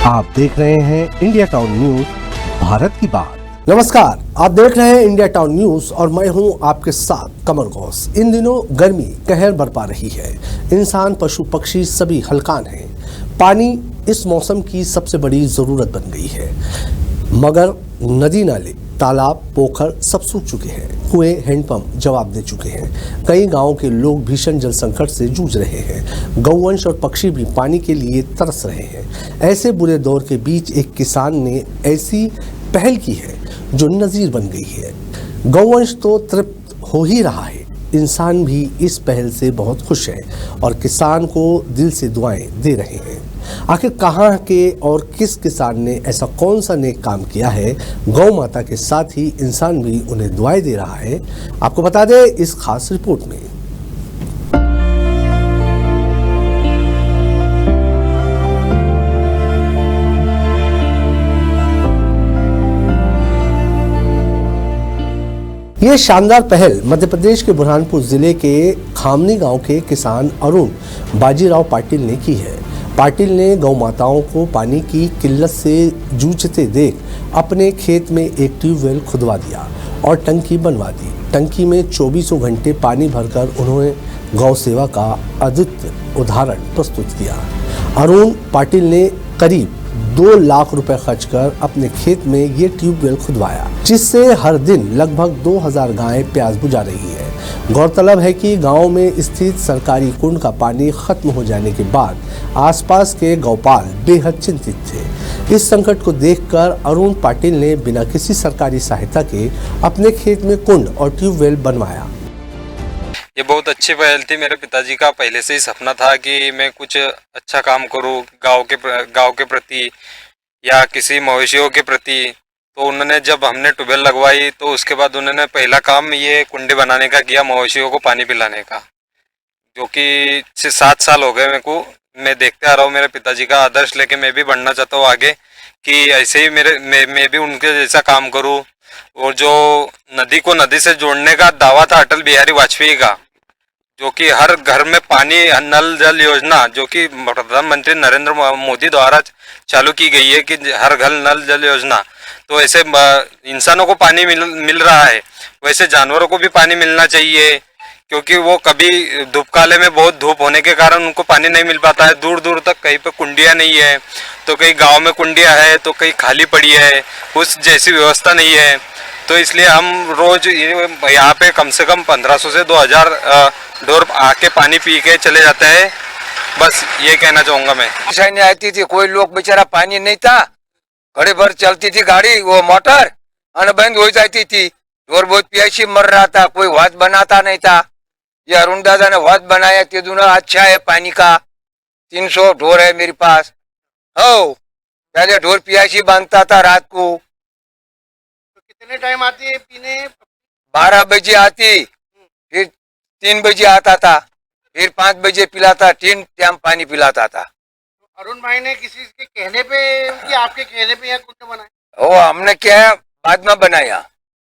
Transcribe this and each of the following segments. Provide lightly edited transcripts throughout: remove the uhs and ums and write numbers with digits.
आप देख रहे हैं इंडिया टाउन न्यूज, भारत की बात। नमस्कार, आप देख रहे हैं इंडिया टाउन न्यूज और मैं हूं आपके साथ कमर घोष। इन दिनों गर्मी कहर बरपा रही है। इंसान, पशु, पक्षी सभी हलकान हैं। पानी इस मौसम की सबसे बड़ी जरूरत बन गई है, मगर नदी नाले, तालाब, पोखर सब सूख चुके हैं। कुएं, हैंडपंप जवाब दे चुके हैं। कई गांवों के लोग भीषण जल संकट से जूझ रहे हैं। गौवंश और पक्षी भी पानी के लिए तरस रहे हैं। ऐसे बुरे दौर के बीच एक किसान ने ऐसी पहल की है जो नजीर बन गई है। गौवंश तो तृप्त हो ही रहा है, इंसान भी इस पहल से बहुत खुश है और किसान को दिल से दुआएं दे रहे हैं। आखिर कहाँ के और किस किसान ने ऐसा कौन सा नेक काम किया है? गौ माता के साथ ही इंसान भी उन्हें दुआएं दे रहा है। आपको बता दें इस खास रिपोर्ट में। ये शानदार पहल मध्य प्रदेश के बुरहानपुर जिले के खामनी गांव के किसान अरुण बाजीराव पाटिल ने की है। पाटिल ने गौ माताओं को पानी की किल्लत से जूझते देख अपने खेत में एक ट्यूबवेल खुदवा दिया और टंकी बनवा दी। टंकी में 24 घंटे पानी भरकर उन्होंने गौ सेवा का अद्वितीय उदाहरण प्रस्तुत किया। अरुण पाटिल ने करीब 2 लाख रुपए खर्च कर अपने खेत में ये ट्यूबवेल खुदवाया, जिससे हर दिन लगभग 2000 गायें प्यास बुझा रही है। गौरतलब है कि गांव में स्थित सरकारी कुंड का पानी खत्म हो जाने के बाद आसपास के गौपाल बेहद चिंतित थे। इस संकट को देखकर अरुण पाटिल ने बिना किसी सरकारी सहायता के अपने खेत में कुंड और ट्यूबवेल बनवाया। ये बहुत अच्छी पहल थी। मेरे पिताजी का पहले से ही सपना था कि मैं कुछ अच्छा काम करूं गांव के प्रति या किसी मवेशियों के प्रति। तो उन्होंने जब हमने ट्यूबवेल लगवाई तो उसके बाद उन्होंने पहला काम ये कुंडी बनाने का किया, मवेशियों को पानी पिलाने का, जो कि 7 साल हो गए मेरे को। मैं देखते आ रहा हूँ, मेरे पिताजी का आदर्श लेके मैं भी बढ़ना चाहता हूँ आगे, कि ऐसे ही मैं भी उनके जैसा काम करूँ। और जो नदी को नदी से जोड़ने का दावा था अटल बिहारी वाजपेयी का, जो कि हर घर में पानी नल जल योजना, जो कि प्रधानमंत्री नरेंद्र मोदी द्वारा चालू की गई है कि हर घर नल जल योजना, तो ऐसे इंसानों को पानी मिल रहा है, वैसे जानवरों को भी पानी मिलना चाहिए, क्योंकि वो कभी धूप काले में बहुत धूप होने के कारण उनको पानी नहीं मिल पाता है। दूर दूर तक कहीं पे कुंडियाँ नहीं है, तो कहीं गांव में कुंडियाँ है तो कहीं खाली पड़ी है, उस जैसी व्यवस्था नहीं है। तो इसलिए हम रोज यहाँ पे कम से कम 1500 से 2000 ढोर आके पानी पी के चले जाते हैं। बस ये कहना चाहूँगा मैं। परेशानी आती थी, कोई लोग बेचारा पानी नहीं था, घड़ी भर चलती थी गाड़ी, वो मोटर अनबंद हो जाती थी, ढोर बहुत प्यासी मर रहा था, कोई वाद बनाता नहीं था। ये अरुण दादा ने वाद बनाया, ते दोनों अच्छा है पानी का। 300 ढोर है मेरे पास। हो पहले ढोर प्यासी बांधता था रात को। तो कितने टाइम आती है पीने? 12 बजे आती, फिर 3 बजे आता था, फिर 5 बजे पिलाता, 3 टाइम पानी पिलाता था। तो अरुण भाई ने किसी के कहने पे कि आपके कहने पे यहाँ कुंड बनाया? वो हमने क्या बाद में बनाया।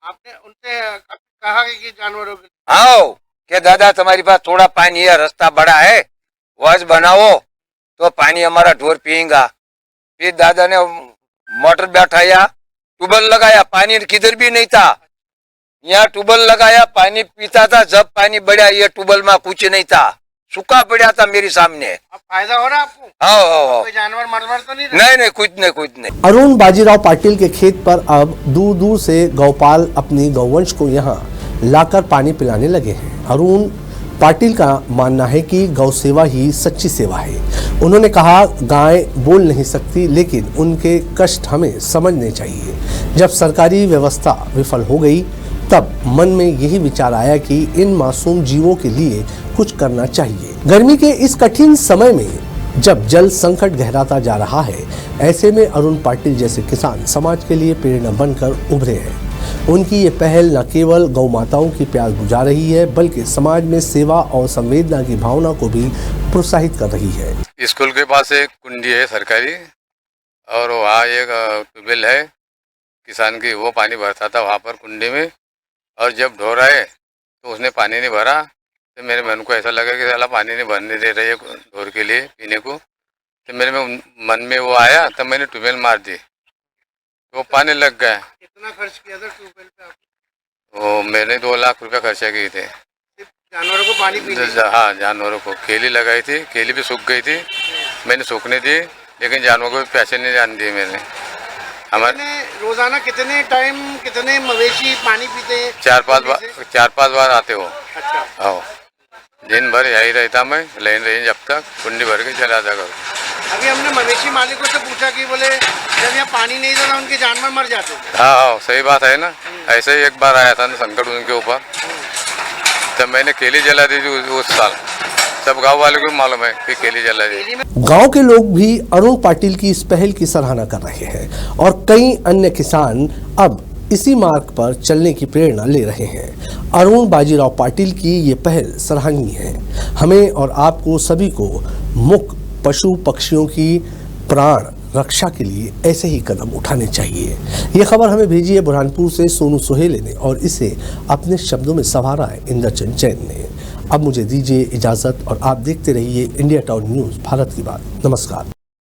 आपने उनसे कहा कि जानवरों के? आओ कि दादा तुम्हारे पास थोड़ा पानी है, रास्ता बड़ा है, वॉज बनाओ तो पानी हमारा ढोर पिएगा। फिर दादा ने मोटर बैठाया, ट्यूबवेल लगाया, पानी किधर भी नहीं था, यहाँ ट्यूबवेल लगाया, पानी पीता था। जब पानी बढ़ा ये ट्यूबवेल में कुछ नहीं था, सूखा पड़ा था मेरे सामने। अब फायदा हो रहा आपको? हाँ, कोई जानवर मर तो नहीं रहा? नहीं, कुछ नहीं। अरुण बाजीराव पाटिल के खेत पर अब दूर दूर से गौपाल अपनी गौवंश को यहाँ लाकर पानी पिलाने लगे हैं। अरुण पाटिल का मानना है कि गौ सेवा ही सच्ची सेवा है। उन्होंने कहा, गाय बोल नहीं सकती, लेकिन उनके कष्ट हमें समझने चाहिए। जब सरकारी व्यवस्था विफल हो गई तब मन में यही विचार आया कि इन मासूम जीवों के लिए कुछ करना चाहिए। गर्मी के इस कठिन समय में जब जल संकट गहराता जा रहा है, ऐसे में अरुण पाटिल जैसे किसान समाज के लिए प्रेरणा बनकर उभरे हैं। उनकी ये पहल न केवल गौ माताओं की प्यास बुझा रही है, बल्कि समाज में सेवा और संवेदना की भावना को भी प्रोत्साहित कर रही है। स्कूल के पास एक कुंडी है सरकारी, और वहाँ एक ट्यूबवेल है किसान की, वो पानी भरता था वहाँ पर कुंडी में। और जब ढोर आए तो उसने पानी नहीं भरा, तो मेरे मन को ऐसा लगा कि साला पानी नहीं भरने दे रही है ढोर के लिए पीने को, तो मेरे में मन में वो आया तब मैंने ट्यूबवेल मार दी, तो वो पानी लग गया। कितना खर्च किया था ट्यूबवेल पे आप? वो मैंने 2 लाख रुपए खर्चा किए थे। सिर्फ जानवरों को पानी पीने के? हाँ, जानवरों को केली लगाई थी, केली भी सूख गई थी, मैंने सूखने दी, लेकिन जानवरों को पैसे नहीं जान दिए मैंने। हमारे रोजाना कितने टाइम कितने मवेशी पानी पीते हैं? 4-5 बार आते हो। अच्छा। हाँ, दिन भर यही रहता मैं, लाइन रही जब तक कुंडी भर के चला जाता करूँ। अभी हमने मवेशी मालिकों से पूछा कि बोले जब यहाँ पानी नहीं था उनके जानवर मर जाते। हाँ, सही बात है ना। ऐसे ही एक बार आया था ना संकट उनके ऊपर, तब मैंने केली जला दी थी उस साल। सब गांव वालों को मालूम है कि केली जला दी। गांव के लोग भी अरुण पाटिल की इस पहल की सराहना कर रहे हैं और कई अन्य किसान अब इसी मार्ग पर चलने की प्रेरणा ले रहे हैं। अरुण बाजीराव पाटिल की ये पहल सराहनीय है। हमें और आपको सभी को मुख्य पशु पक्षियों की प्राण रक्षा के लिए ऐसे ही कदम उठाने चाहिए। ये खबर हमें भेजी है बुरहानपुर से सोनू सोहेले ने और इसे अपने शब्दों में संवारा है इंद्रचंद जैन ने। अब मुझे दीजिए इजाजत और आप देखते रहिए इंडिया टाउन न्यूज़, भारत की बात। नमस्कार।